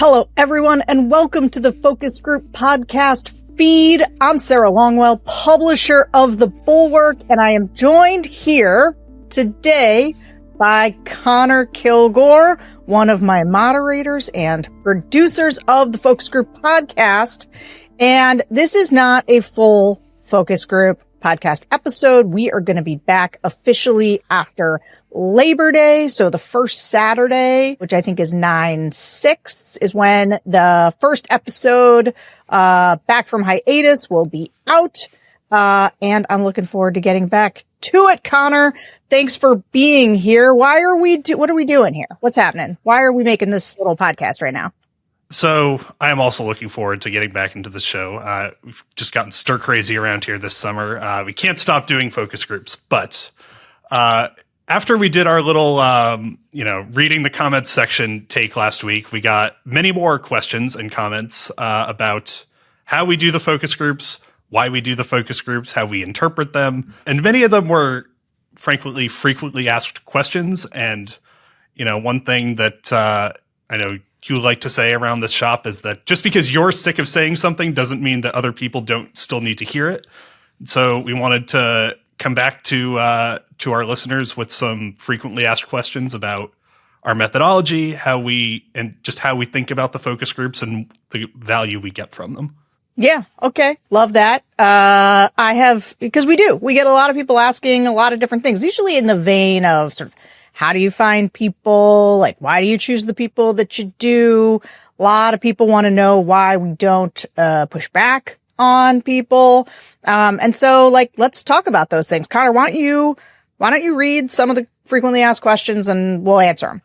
Hello, everyone, and welcome to the Focus Group podcast feed. I'm Sarah Longwell, publisher of the Bulwark, and I am joined here today by Conor Kilgore, one of my moderators and producers of the Focus Group podcast. And this is not a full Focus Group podcast episode. We are going to be back officially after Labor Day. So the first Saturday, which I think is 9/6, is when the first episode back from hiatus will be out. And I'm looking forward to getting back to it. Conor, thanks for being here. What are we doing here? What's happening? Why are we making this little podcast right now? So I am also looking forward to getting back into the show. We've just gotten stir crazy around here this summer. We can't stop doing focus groups, but after we did our little, reading the comments section take last week, we got many more questions and comments about how we do the focus groups, why we do the focus groups, how we interpret them. And many of them were frequently asked questions. And, one thing that I know you like to say around this shop is that just because you're sick of saying something doesn't mean that other people don't still need to hear it. So we wanted to come back to our listeners with some frequently asked questions about our methodology, how we think about the focus groups and the value we get from them. Yeah. Okay. Love that. Because we get a lot of people asking a lot of different things, usually in the vein of sort of, how do you find people? Like, why do you choose the people that you do? A lot of people want to know why we don't push back on people. And so let's talk about those things. Conor, why don't you read some of the frequently asked questions and we'll answer them.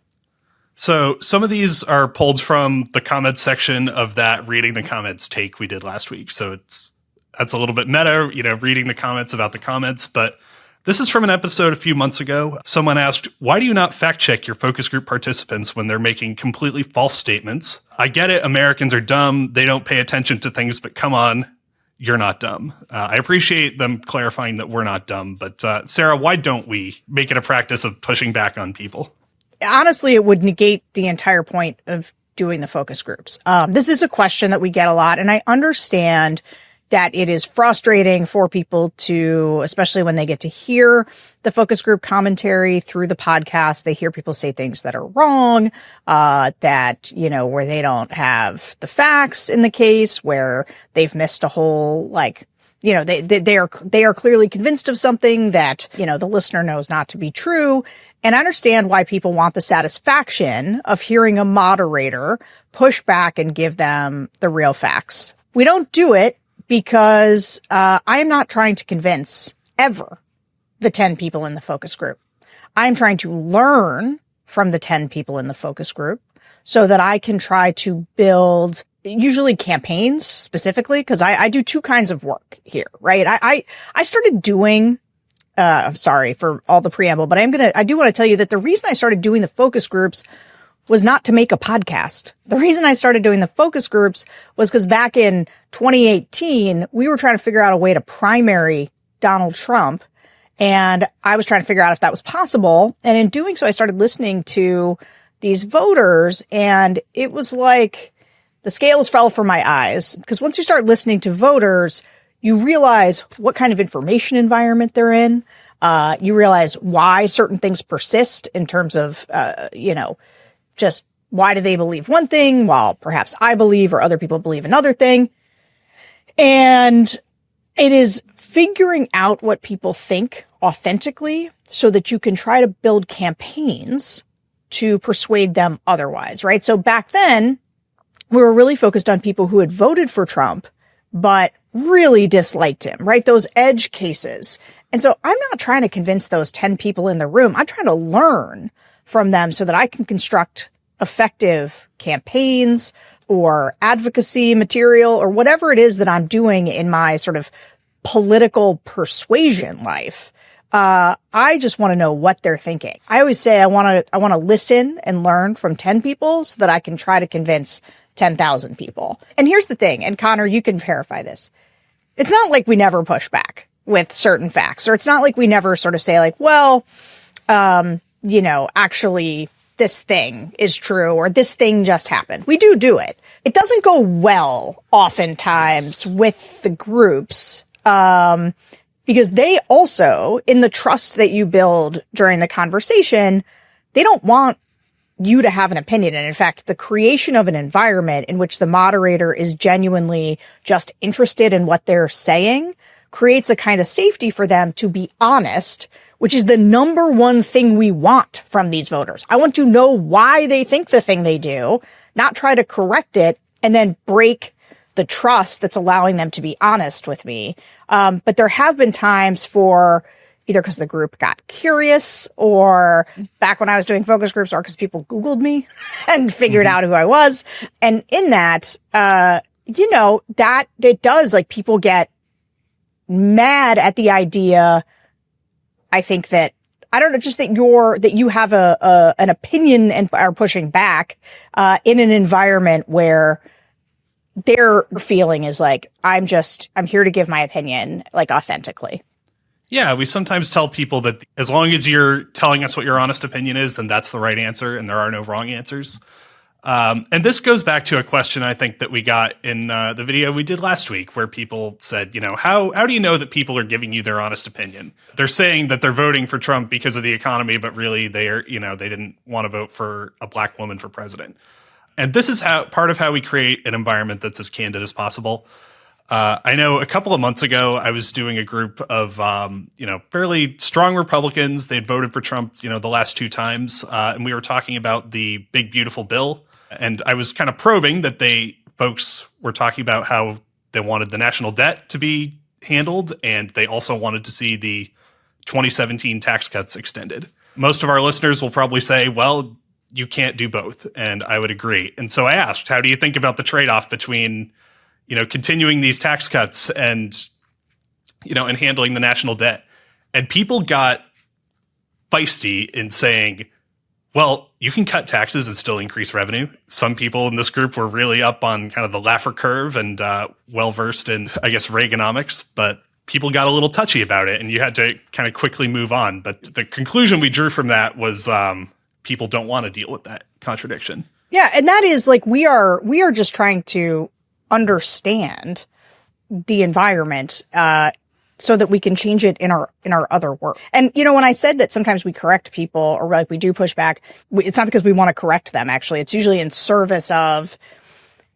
So some of these are pulled from the comments section of that reading the comments take we did last week. So that's a little bit meta, reading the comments about the comments, but this is from an episode a few months ago. Someone asked, why do you not fact check your focus group participants when they're making completely false statements? I get it. Americans are dumb. They don't pay attention to things, but come on, you're not dumb. I appreciate them clarifying that we're not dumb. But Sarah, why don't we make it a practice of pushing back on people? Honestly, it would negate the entire point of doing the focus groups. This is a question that we get a lot, and I understand that it is frustrating for people to, especially when they get to hear the focus group commentary through the podcast, they hear people say things that are wrong, that, where they don't have the facts in the case, where they've missed a whole, they are clearly convinced of something that, the listener knows not to be true. And I understand why people want the satisfaction of hearing a moderator push back and give them the real facts. We don't do it because I am not trying to convince ever the 10 people in the focus group. I'm trying to learn from the 10 people in the focus group so that I can try to build usually campaigns specifically, because I do two kinds of work here, right? I started doing, I'm sorry for all the preamble, but I do want to tell you that the reason I started doing the focus groups was not to make a podcast. The reason I started doing the focus groups was because back in 2018, we were trying to figure out a way to primary Donald Trump. And I was trying to figure out if that was possible. And in doing so, I started listening to these voters, and it was like the scales fell from my eyes. Because once you start listening to voters, you realize what kind of information environment they're in. You realize why certain things persist in terms of, just why do they believe one thing while perhaps I believe or other people believe another thing. And it is figuring out what people think authentically so that you can try to build campaigns to persuade them otherwise, right? So back then, we were really focused on people who had voted for Trump, but really disliked him, right? Those edge cases. And so I'm not trying to convince those 10 people in the room. I'm trying to learn from them so that I can construct effective campaigns or advocacy material or whatever it is that I'm doing in my sort of political persuasion life. I just want to know what they're thinking. I always say I want to listen and learn from 10 people so that I can try to convince 10,000 people. And here's the thing, and Conor, you can verify this. It's not like we never push back with certain facts, or it's not like we never sort of say like, well, actually, this thing is true or this thing just happened. We do it. It doesn't go well oftentimes with the groups because they also, in the trust that you build during the conversation, they don't want you to have an opinion. And in fact, the creation of an environment in which the moderator is genuinely just interested in what they're saying creates a kind of safety for them to be honest, which is the number one thing we want from these voters. I want to know why they think the thing they do, not try to correct it and then break the trust that's allowing them to be honest with me. But there have been times for either because the group got curious or back when I was doing focus groups or because people Googled me and figured out who I was. And in that, that it does, like, people get mad at the idea. I think that, I don't know, just that you have an opinion and are pushing back, in an environment where their feeling is like, I'm here to give my opinion, like, authentically. Yeah, we sometimes tell people that as long as you're telling us what your honest opinion is, then that's the right answer and there are no wrong answers. And this goes back to a question I think that we got in the video we did last week where people said, how do you know that people are giving you their honest opinion? They're saying that they're voting for Trump because of the economy, but really they didn't want to vote for a black woman for president. And this is part of how we create an environment that's as candid as possible. I know a couple of months ago, I was doing a group of, fairly strong Republicans. They'd voted for Trump, the last 2 times. And we were talking about the big, beautiful bill. And I was kind of probing that folks were talking about how they wanted the national debt to be handled. And they also wanted to see the 2017 tax cuts extended. Most of our listeners will probably say, well, you can't do both. And I would agree. And so I asked, how do you think about the trade-off between continuing these tax cuts and handling the national debt? And people got feisty in saying, well, you can cut taxes and still increase revenue. Some people in this group were really up on kind of the Laffer curve and well-versed in, I guess, Reaganomics, but people got a little touchy about it and you had to kind of quickly move on. But the conclusion we drew from that was people don't want to deal with that contradiction. Yeah, and that is like we are just trying to understand the environment so that we can change it in our other work. And when I said that sometimes we correct people or like we do push back, it's not because we want to correct them. Actually, it's usually in service of,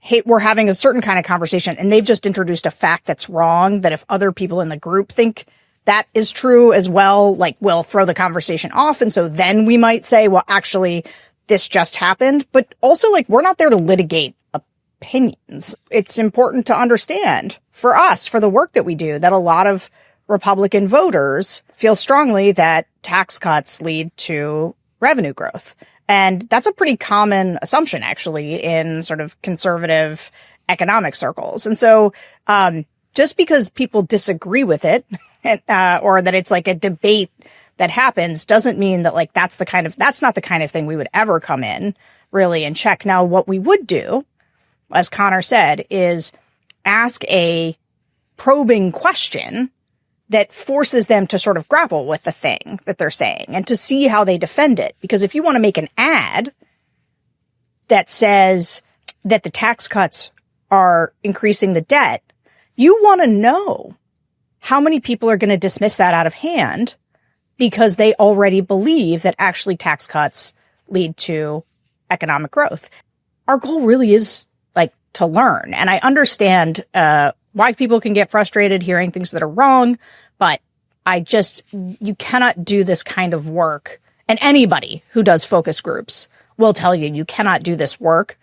hey, we're having a certain kind of conversation and they've just introduced a fact that's wrong, that if other people in the group think that is true as well, like, we'll throw the conversation off. And so then we might say, well, actually, this just happened. But also, like, we're not there to litigate opinions. It's important to understand for us, for the work that we do, that a lot of Republican voters feel strongly that tax cuts lead to revenue growth. And that's a pretty common assumption, actually, in sort of conservative economic circles. And so just because people disagree with it or that it's like a debate that happens doesn't mean that, like, that's not the kind of thing we would ever come in really and check. Now, what we would do, as Conor said, is ask a probing question that forces them to sort of grapple with the thing that they're saying and to see how they defend it. Because if you want to make an ad that says that the tax cuts are increasing the debt, you want to know how many people are going to dismiss that out of hand because they already believe that actually tax cuts lead to economic growth. Our goal really is to learn. And I understand why people can get frustrated hearing things that are wrong, but you cannot do this kind of work. And anybody who does focus groups will tell you cannot do this work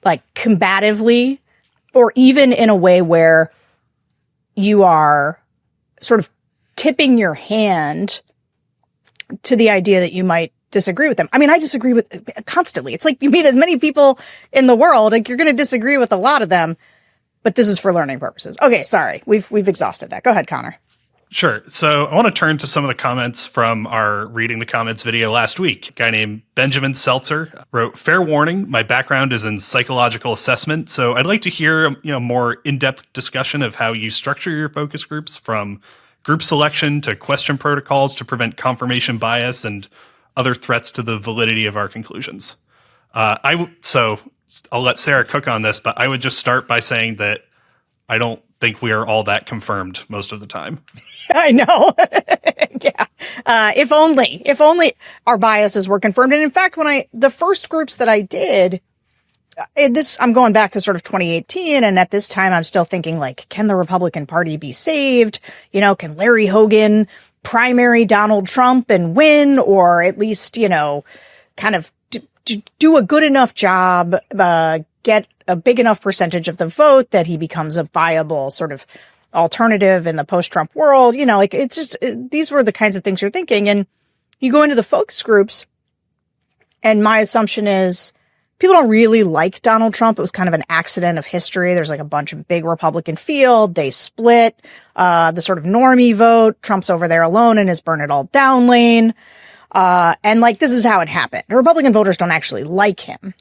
like combatively or even in a way where you are sort of tipping your hand to the idea that you might disagree with them. I mean, I disagree with constantly. It's like you meet as many people in the world, like you're going to disagree with a lot of them, but this is for learning purposes. Okay, sorry. We've exhausted that. Go ahead, Conor. Sure. So I want to turn to some of the comments from our Reading the Comments video last week. A guy named Benjamin Seltzer wrote, "Fair warning, my background is in psychological assessment, so I'd like to hear more in-depth discussion of how you structure your focus groups, from group selection to question protocols to prevent confirmation bias and other threats to the validity of our conclusions. So I'll let Sarah cook on this, but I would just start by saying that I don't think we are all that confirmed most of the time. I know. Yeah. If only our biases were confirmed. And in fact, the first groups that I did, I'm going back to sort of 2018. And at this time, I'm still thinking like, can the Republican Party be saved? Can Larry Hogan primary Donald Trump and win, or at least, kind of do a good enough job, get a big enough percentage of the vote that he becomes a viable sort of alternative in the post-Trump world. It's just, these were the kinds of things you're thinking. And you go into the focus groups, and my assumption is people don't really like Donald Trump. It was kind of an accident of history. There's like a bunch of big Republican field. They split, the sort of normie vote. Trump's over there alone in his burn it all down lane. And this is how it happened. Republican voters don't actually like him.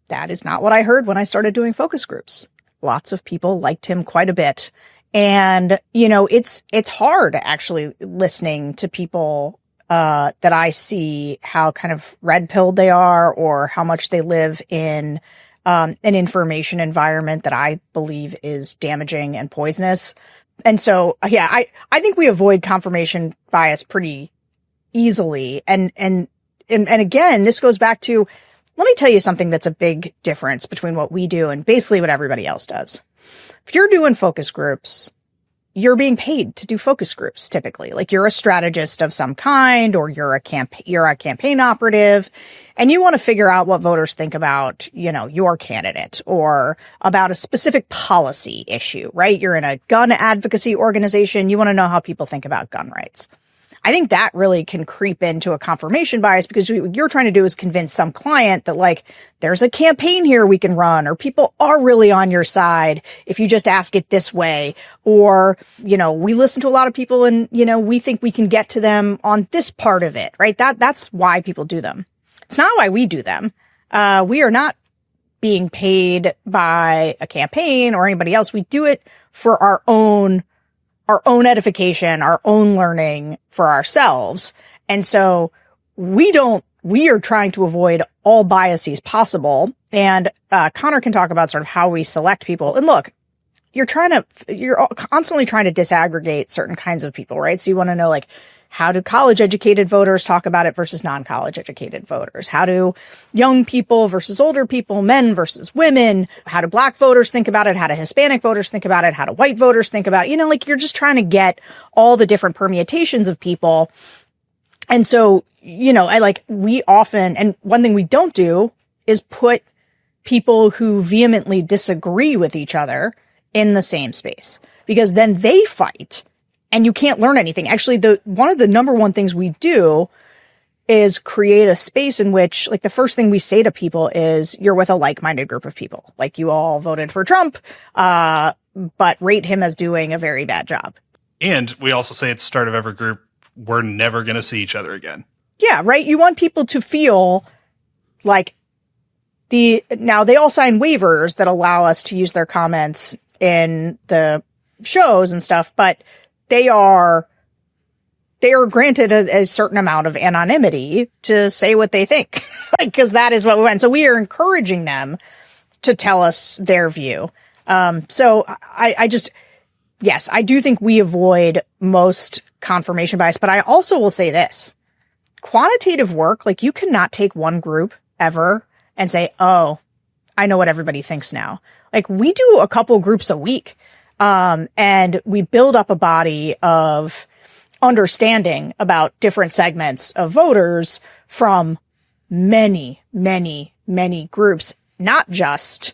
That is not what I heard when I started doing focus groups. Lots of people liked him quite a bit. And, it's hard actually listening to people, that I see how kind of red-pilled they are, or how much they live in, an information environment that I believe is damaging and poisonous. And so, yeah, I think we avoid confirmation bias pretty easily. And again, this goes back to, let me tell you something that's a big difference between what we do and basically what everybody else does. If you're doing focus groups, you're being paid to do focus groups typically. Like you're a strategist of some kind, or you're a campaign operative, and you want to figure out what voters think about, your candidate, or about a specific policy issue, right? You're in a gun advocacy organization. You want to know how people think about gun rights. I think that really can creep into a confirmation bias, because what you're trying to do is convince some client that there's a campaign here we can run, or people are really on your side if you just ask it this way. Or, we listen to a lot of people and, we think we can get to them on this part of it, right? That's why people do them. It's not why we do them. We are not being paid by a campaign or anybody else. We do it for our own edification, our own learning for ourselves. And so we are trying to avoid all biases possible. And, Conor can talk about sort of how we select people. And look, you're constantly trying to disaggregate certain kinds of people, right? So you want to know, how do college educated voters talk about it versus non-college educated voters? How do young people versus older people, men versus women? How do black voters think about it? How do Hispanic voters think about it? How do white voters think about it? You're just trying to get all the different permutations of people. And so, we often, and one thing we don't do is put people who vehemently disagree with each other in the same space, because then they fight. And you can't learn anything. Actually, one of the number one things we do is create a space in which, the first thing we say to people is, you're with a like-minded group of people. You all voted for Trump, but rate him as doing a very bad job. And we also say at the start of every group, we're never going to see each other again. Yeah, right? You want people to feel like now they all sign waivers that allow us to use their comments in the shows and stuff, but they are granted a certain amount of anonymity to say what they think, because that is what we want. So we are encouraging them to tell us their view. So yes, I do think we avoid most confirmation bias, but I also will say this: quantitative work, you cannot take one group ever and say, oh, I know what everybody thinks now. We do a couple groups a week. And we build up a body of understanding about different segments of voters from many, many, many groups, not just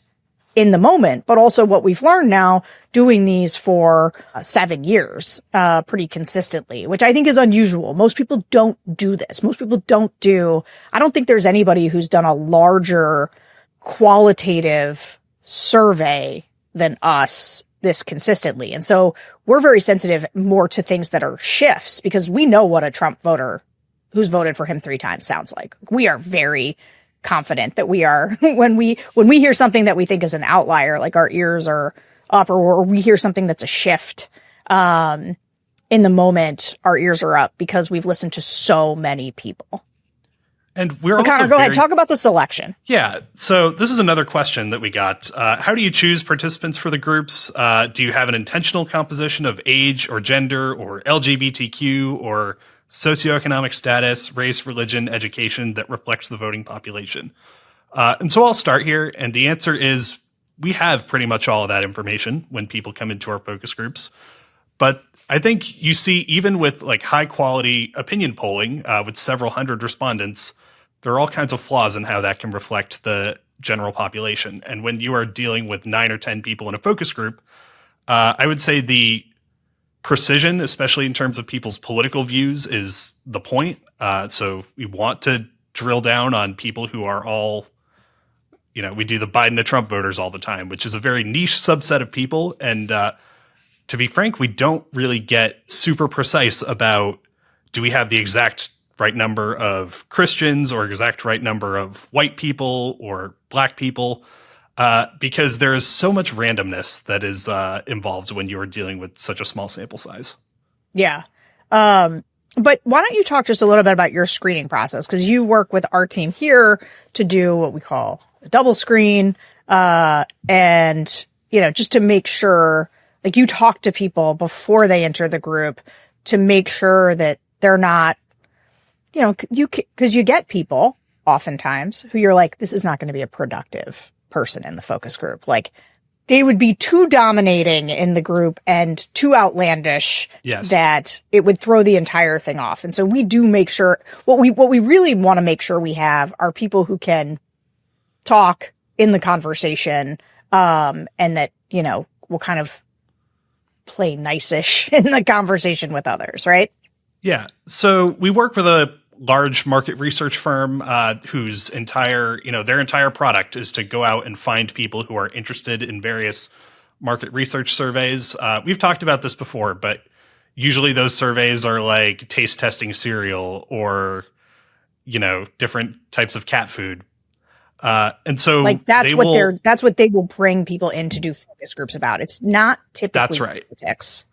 in the moment, but also what we've learned now doing these for 7 years, pretty consistently, which I think is unusual. Most people don't do this. Most people I don't think there's anybody who's done a larger qualitative survey than us this consistently. And so we're very sensitive more to things that are shifts, because we know what a Trump voter who's voted for him 3 times sounds like. We are very confident that we are, when we hear something that we think is an outlier, our ears are up, or we hear something that's a shift, in the moment, our ears are up because we've listened to so many people. And we're also Conor, go ahead. Talk about the selection. Yeah. So this is another question that we got. How do you choose participants for the groups? Do you have an intentional composition of age or gender or LGBTQ or socioeconomic status, race, religion, education that reflects the voting population? And so I'll start here. And the answer is we have pretty much all of that information when people come into our focus groups. But I think you see, even with like high quality opinion polling with several hundred respondents, there are all kinds of flaws in how that can reflect the general population. And when you are dealing with 9 or 10 people in a focus group, I would say the precision, especially in terms of people's political views, is the point. So we want to drill down on people who are all, we do the Biden to Trump voters all the time, which is a very niche subset of people. And to be frank, we don't really get super precise about, do we have the exact right number of Christians or exact right number of white people or black people, because there is so much randomness that is involved when you are dealing with such a small sample size. Yeah. But why don't you talk just a little bit about your screening process? Because you work with our team here to do what we call a double screen, and, just to make sure, like, you talk to people before they enter the group to make sure that they're not, because you get people oftentimes who you're like, this is not going to be a productive person in the focus group. Like, they would be too dominating in the group and too outlandish that it would throw the entire thing off. And so we do make sure what we really want to make sure we have are people who can talk in the conversation, and that, will kind of play nice-ish in the conversation with others, right? Yeah. So we work with a large market research firm whose entire product is to go out and find people who are interested in various market research surveys. We've talked about this before, but usually those surveys are like taste testing cereal or, different types of cat food. And so like that's what they will bring people in to do focus groups about. It's not typically politics.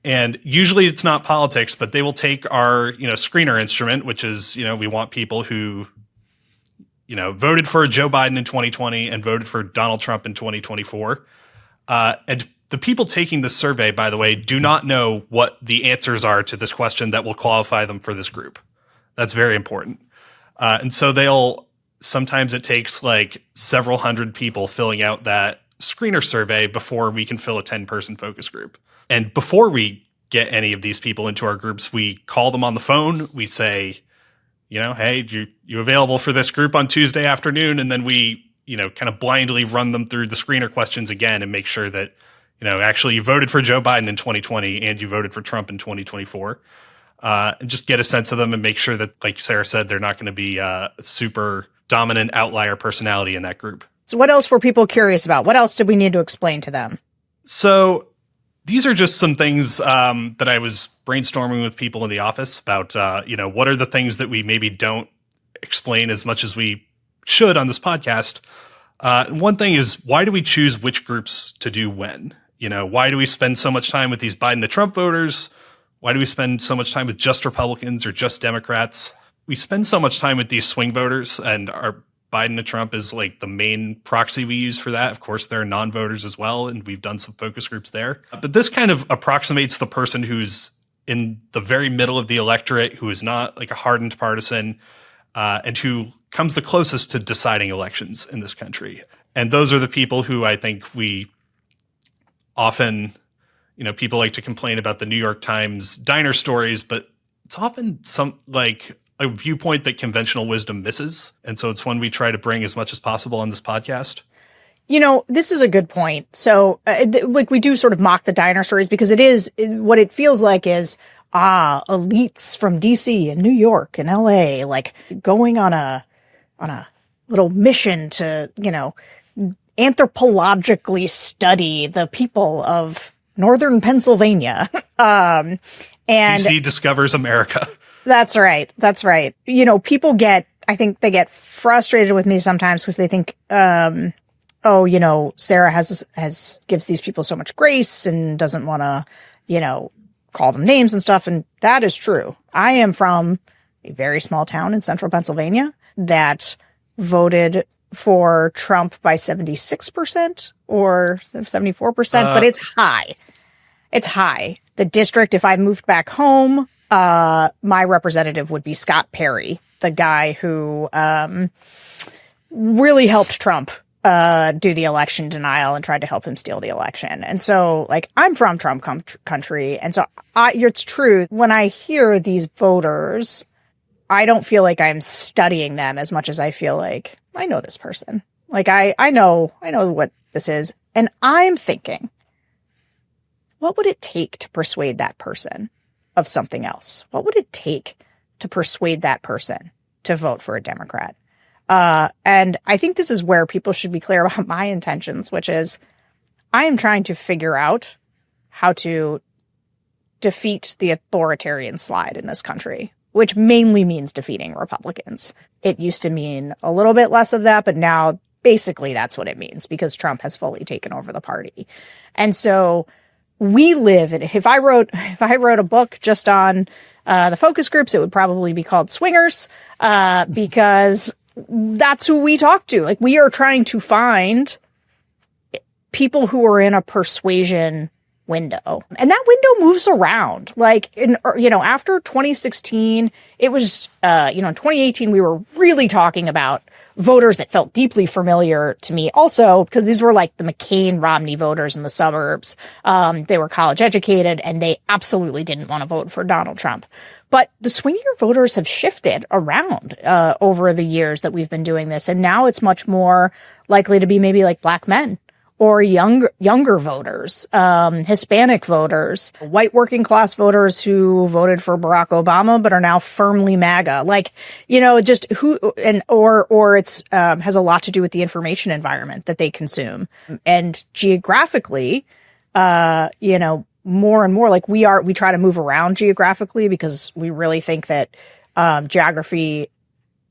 And usually it's not politics, but they will take our, screener instrument, which is, we want people who, voted for Joe Biden in 2020 and voted for Donald Trump in 2024. And the people taking this survey, by the way, do not know what the answers are to this question that will qualify them for this group. That's very important. And so sometimes it takes like several hundred people filling out that screener survey before we can fill a 10-person focus group. And before we get any of these people into our groups, we call them on the phone. We say, hey, you available for this group on Tuesday afternoon? And then we, kind of blindly run them through the screener questions again and make sure that, actually you voted for Joe Biden in 2020 and you voted for Trump in 2024. And just get a sense of them and make sure that, like Sarah said, they're not going to be a super dominant outlier personality in that group. So what else were people curious about? What else did we need to explain to them? So these are just some things that I was brainstorming with people in the office about, what are the things that we maybe don't explain as much as we should on this podcast. One thing is, why do we choose which groups to do when? Why do we spend so much time with these Biden to Trump voters? Why do we spend so much time with just Republicans or just Democrats? We spend so much time with these swing voters, and our Biden to Trump is like the main proxy we use for that. Of course, there are non-voters as well, and we've done some focus groups there. But this kind of approximates the person who's in the very middle of the electorate, who is not like a hardened partisan, and who comes the closest to deciding elections in this country. And those are the people who I think we often, people like to complain about the New York Times diner stories, but it's often a viewpoint that conventional wisdom misses. And so it's one we try to bring as much as possible on this podcast. This is a good point. So we do sort of mock the diner stories because what it feels like is, elites from DC and New York and LA, like going on a little mission to, anthropologically study the people of Northern Pennsylvania. And DC discovers America. That's right. People I think they get frustrated with me sometimes because they think, Sarah gives these people so much grace and doesn't want to, call them names and stuff. And that is true. I am from a very small town in central Pennsylvania that voted for Trump by 76% or 74%, but it's high. It's high. The district, if I moved back home, my representative would be Scott Perry, the guy who really helped Trump do the election denial and tried to help him steal the election. And so, like, I'm from Trump country. And so it's true. When I hear these voters, I don't feel like I'm studying them as much as I feel like I know this person. Like, I know what this is. And I'm thinking, what would it take to persuade that person of something else? What would it take to persuade that person to vote for a Democrat? And I think this is where people should be clear about my intentions, which is I am trying to figure out how to defeat the authoritarian slide in this country, which mainly means defeating Republicans. It used to mean a little bit less of that, but now basically that's what it means because Trump has fully taken over the party. And so we live in, if I wrote a book just on the focus groups, it would probably be called Swingers, because that's who we talk to. Like, we are trying to find people who are in a persuasion window, and that window moves around. Like, after 2016, it was, in 2018, we were really talking about voters that felt deeply familiar to me also, because these were like the McCain Romney voters in the suburbs. They were college educated and they absolutely didn't want to vote for Donald Trump. But the swingier voters have shifted around over the years that we've been doing this. And now it's much more likely to be maybe like Black men or younger voters, Hispanic voters, white working class voters who voted for Barack Obama but are now firmly MAGA. Like, just who, and or it's has a lot to do with the information environment that they consume. And geographically, more and more, like, we try to move around geographically because we really think that geography,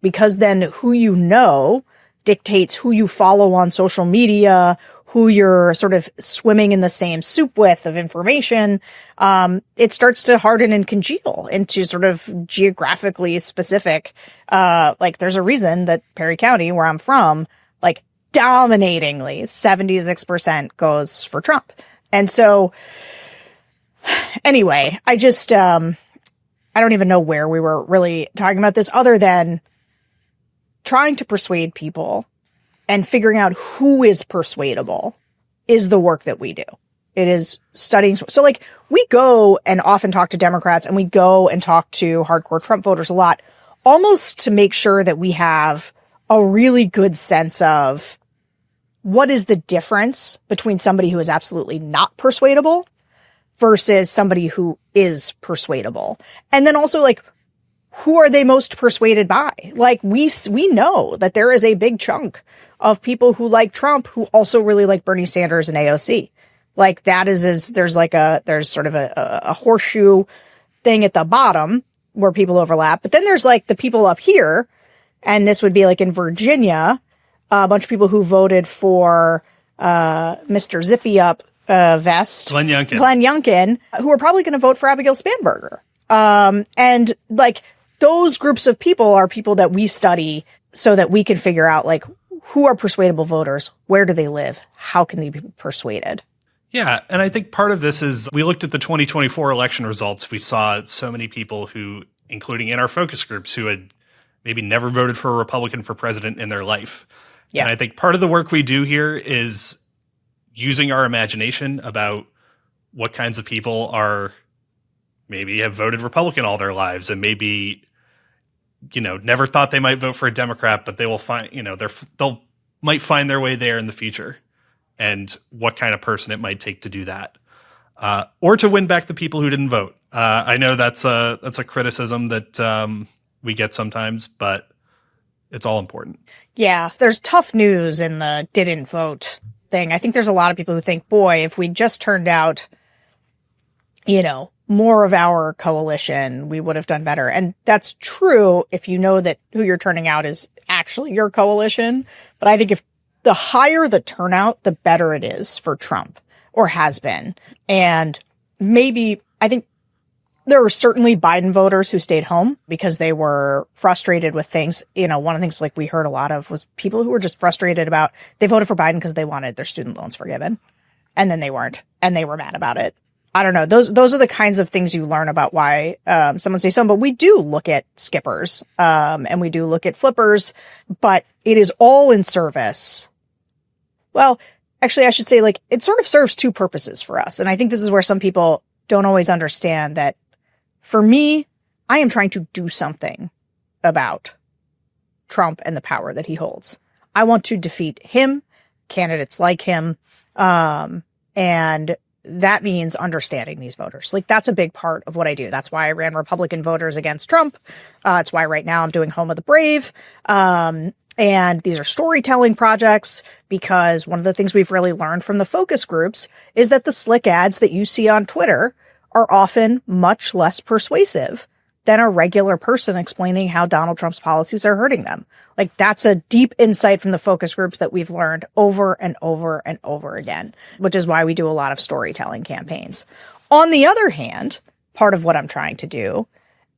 because then who dictates who you follow on social media, who you're sort of swimming in the same soup with of information. It starts to harden and congeal into sort of geographically specific. Like, there's a reason that Perry County, where I'm from, like, dominatingly 76% goes for Trump. And so anyway, I don't even know where we were really talking about this other than trying to persuade people and figuring out who is persuadable is the work that we do. It is studying. So, like, we go and often talk to Democrats and we go and talk to hardcore Trump voters a lot, almost to make sure that we have a really good sense of what is the difference between somebody who is absolutely not persuadable versus somebody who is persuadable. And then also, like, who are they most persuaded by? Like, we know that there is a big chunk of people who like Trump who also really like Bernie Sanders and AOC. Like, that there's sort of a horseshoe thing at the bottom where people overlap. But then there's like the people up here, and this would be like in Virginia, a bunch of people who voted for Mr. Zippy Up vest, Glenn Youngkin, who are probably going to vote for Abigail Spanberger. And like, those groups of people are people that we study so that we can figure out, like, who are persuadable voters? Where do they live? How can they be persuaded? Yeah. And I think part of this is we looked at the 2024 election results. We saw so many people who, including in our focus groups, who had maybe never voted for a Republican for president in their life. Yeah. And I think part of the work we do here is using our imagination about what kinds of people maybe have voted Republican all their lives and maybe, never thought they might vote for a Democrat, but they will find, they'll might find their way there in the future, and what kind of person it might take to do that, or to win back the people who didn't vote. I know that's a criticism that we get sometimes, but it's all important. Yeah, there's tough news in the didn't vote thing. I think there's a lot of people who think, boy, if we just turned out, more of our coalition, we would have done better. And that's true if you know that who you're turning out is actually your coalition. But I think if the higher the turnout, the better it is for Trump, or has been. And maybe, I think There were certainly Biden voters who stayed home because they were frustrated with things. You know, one of the things like we heard a lot of was people who were just frustrated about, they voted for Biden because they wanted their student loans forgiven. And then they weren't, and they were mad about it. I don't know. Those are the kinds of things you learn about why someone stays home. But we do look at skippers, and we do look at flippers, but it is all in service. Well, actually, I should say, like, it sort of serves two purposes for us. And I think this is where some people don't always understand that. For me, I am trying to do something about Trump and the power that he holds. I want to defeat him, candidates like him, and that means understanding these voters. Like, that's a big part of what I do. That's why I ran Republican voters against Trump. It's why right now I'm doing Home of the Brave. And these are storytelling projects, because one of the things we've really learned from the focus groups is that the slick ads that you see on Twitter are often much less persuasive than a regular person explaining how Donald Trump's policies are hurting them. Like, that's a deep insight from the focus groups that we've learned over and over and over again, which is why we do a lot of storytelling campaigns. On the other hand, part of what I'm trying to do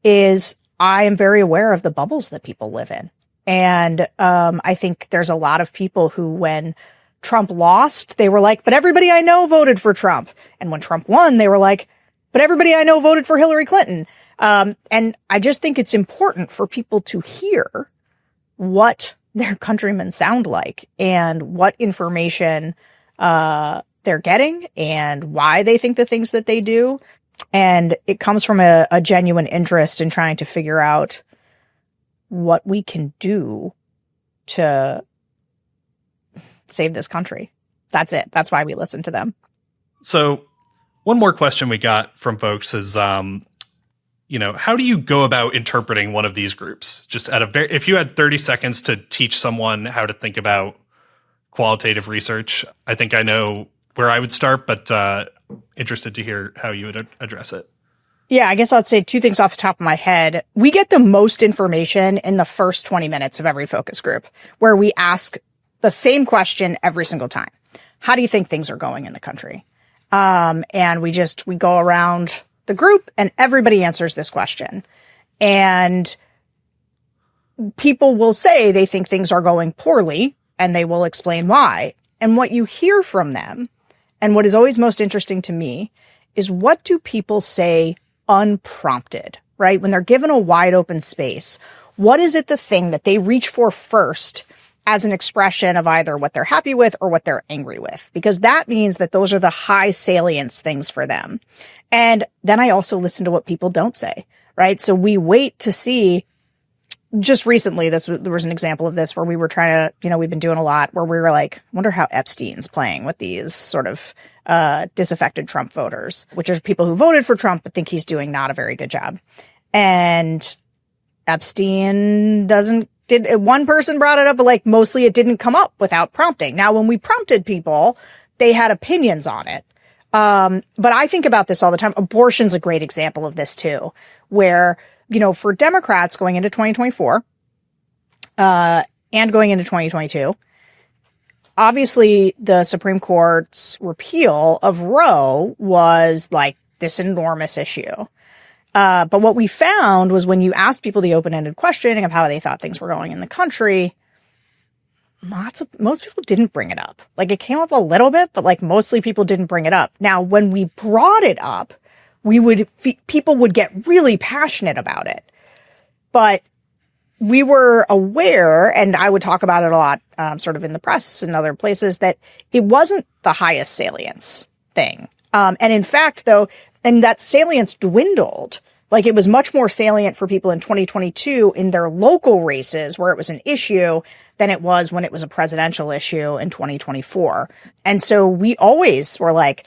is I am very aware of the bubbles that people live in. And I think there's a lot of people who, when Trump lost, they were like, but everybody I know voted for Trump. And when Trump won, they were like, but everybody I know voted for Hillary Clinton. And I just think it's important for people to hear what their countrymen sound like and what information they're getting and why they think the things that they do. And it comes from a genuine interest in trying to figure out what we can do to save this country. That's it. That's why we listen to them. So one more question we got from folks is, you know, how do you go about interpreting one of these groups? Just if you had 30 seconds to teach someone how to think about qualitative research, I think I know where I would start, but interested to hear how you would address it. Yeah, I guess I'd say two things off the top of my head. We get the most information in the first 20 minutes of every focus group, where we ask the same question every single time. How do you think things are going in the country? And we go around the group and everybody answers this question. And people will say they think things are going poorly, and they will explain why. And what you hear from them, and what is always most interesting to me, is what do people say unprompted, right? When they're given a wide open space, what is it the thing that they reach for first as an expression of either what they're happy with or what they're angry with? Because that means that those are the high salience things for them. And then I also listen to what people don't say, right? So we wait to see. Just recently, there was an example of this where we were trying to, we've been doing a lot where we were like, wonder how Epstein's playing with these sort of disaffected Trump voters, which are people who voted for Trump but think he's doing not a very good job. And Epstein one person brought it up, but like mostly it didn't come up without prompting. Now, when we prompted people, they had opinions on it. But I think about this all the time. Abortion's a great example of this too, where, for Democrats going into 2024, and going into 2022, obviously the Supreme Court's repeal of Roe was like this enormous issue. But what we found was when you asked people the open-ended question of how they thought things were going in the country, most people didn't bring it up. Like, it came up a little bit, but like mostly people didn't bring it up. Now, when we brought it up, people would get really passionate about it. But we were aware, and I would talk about it a lot, sort of in the press and other places, that it wasn't the highest salience thing. And in fact, though, and that salience dwindled. Like, it was much more salient for people in 2022 in their local races where it was an issue than it was when it was a presidential issue in 2024. And so we always were like,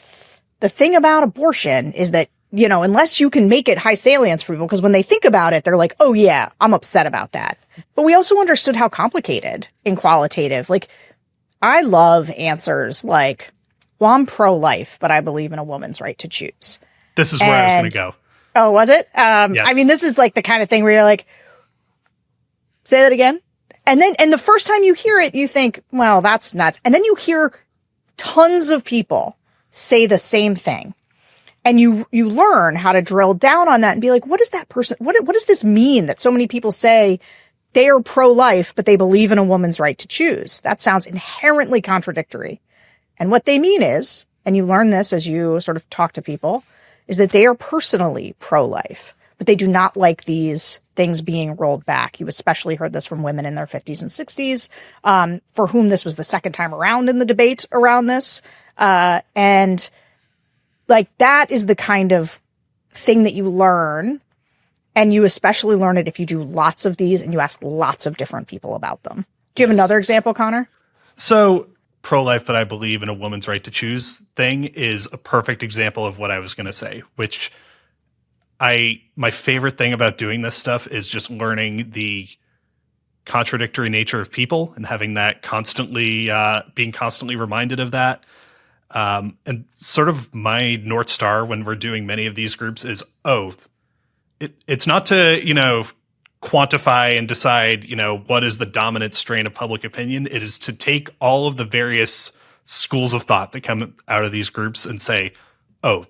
the thing about abortion is that, unless you can make it high salience for people, because when they think about it, they're like, oh yeah, I'm upset about that. But we also understood how complicated in qualitative. Like, I love answers like, well, I'm pro-life, but I believe in a woman's right to choose. This is where I was going to go. Oh, was it? Yes. I mean, this is like the kind of thing where you're like, say that again. And the first time you hear it, you think, well, that's nuts. And then you hear tons of people say the same thing. And you learn how to drill down on that and be like, what is that person? What does this mean that so many people say they are pro-life, but they believe in a woman's right to choose? That sounds inherently contradictory. And what they mean is, and you learn this as you sort of talk to people, is that they are personally pro-life, but they do not like these things being rolled back. You especially heard this from women in their 50s and 60s, for whom this was the second time around in the debate around this. And like, that is the kind of thing that you learn. And you especially learn it if you do lots of these and you ask lots of different people about them. Do you have another example, Connor? So pro-life, but I believe in a woman's right to choose thing is a perfect example of what I was going to say, which my favorite thing about doing this stuff is just learning the contradictory nature of people and having that constantly, being constantly reminded of that. And sort of my North Star when we're doing many of these groups is, it's not to, quantify and decide, what is the dominant strain of public opinion. It is to take all of the various schools of thought that come out of these groups and say,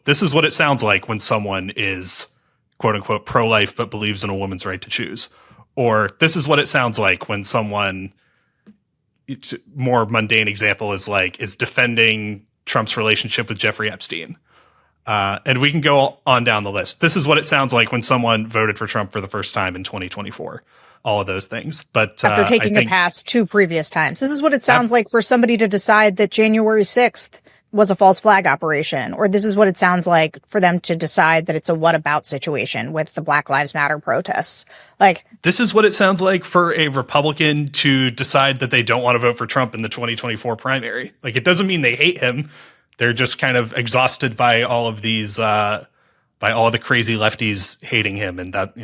this is what it sounds like when someone is quote unquote pro-life, but believes in a woman's right to choose. Or this is what it sounds like when someone, more mundane example is defending Trump's relationship with Jeffrey Epstein. And we can go on down the list. This is what it sounds like when someone voted for Trump for the first time in 2024. All of those things. But after taking the past 2 previous times, this is what it sounds like for somebody to decide that January 6th was a false flag operation. Or this is what it sounds like for them to decide that it's a what about situation with the Black Lives Matter protests. Like, this is what it sounds like for a Republican to decide that they don't want to vote for Trump in the 2024 primary. Like, it doesn't mean they hate him. They're just kind of exhausted by all of these, by all the crazy lefties hating him. And that,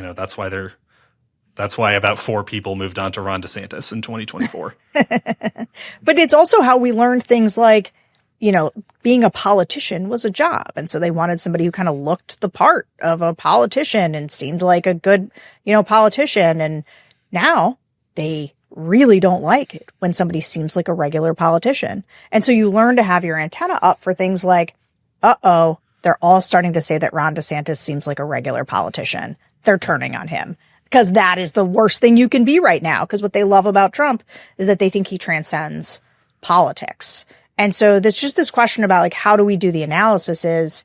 that's why about 4 people moved on to Ron DeSantis in 2024. But it's also how we learned things like, being a politician was a job. And so they wanted somebody who kind of looked the part of a politician and seemed like a good, politician. And now they really don't like it when somebody seems like a regular politician. And so you learn to have your antenna up for things like, they're all starting to say that Ron DeSantis seems like a regular politician. They're turning on him because that is the worst thing you can be right now. Because what they love about Trump is that they think he transcends politics. And so there's just this question about like, how do we do the analysis is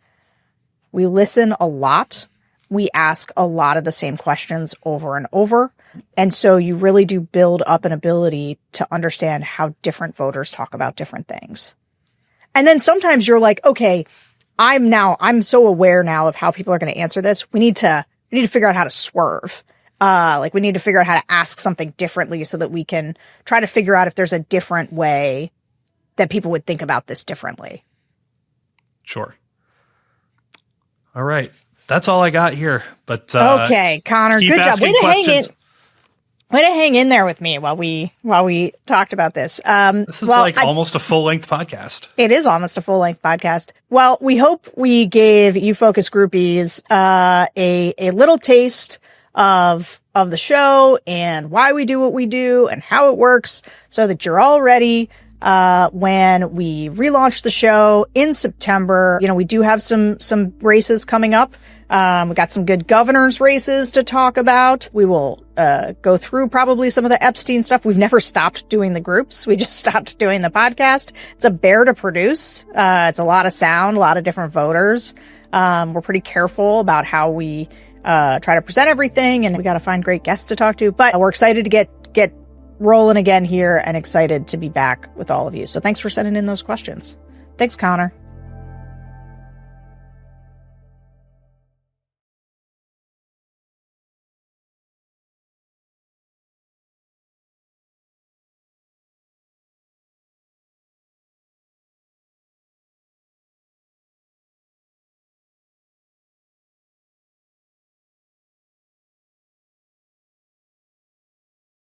we listen a lot. We ask a lot of the same questions over and over. And so you really do build up an ability to understand how different voters talk about different things. And then sometimes you're like, okay, I'm so aware now of how people are going to answer this. We need to figure out how to swerve. We need to figure out how to ask something differently so that we can try to figure out if there's a different way that people would think about this differently. Sure. All right. That's all I got here. But okay, Connor, good job. Way to hang in there with me while we talked about this. This is almost a full-length podcast. It is almost a full-length podcast. Well, we hope we gave you focus groupies a little taste of the show and why we do what we do and how it works so that you're all ready when we relaunch the show in September. We do have some races coming up. We got some good governors races to talk about. We will go through probably some of the Epstein stuff. We've never stopped doing the groups. We just stopped doing the podcast. It's a bear to produce. It's a lot of sound, a lot of different voters. We're pretty careful about how we try to present everything, and we got to find great guests to talk to. But we're excited to get rolling again here and excited to be back with all of you. So thanks for sending in those questions. Thanks, Connor.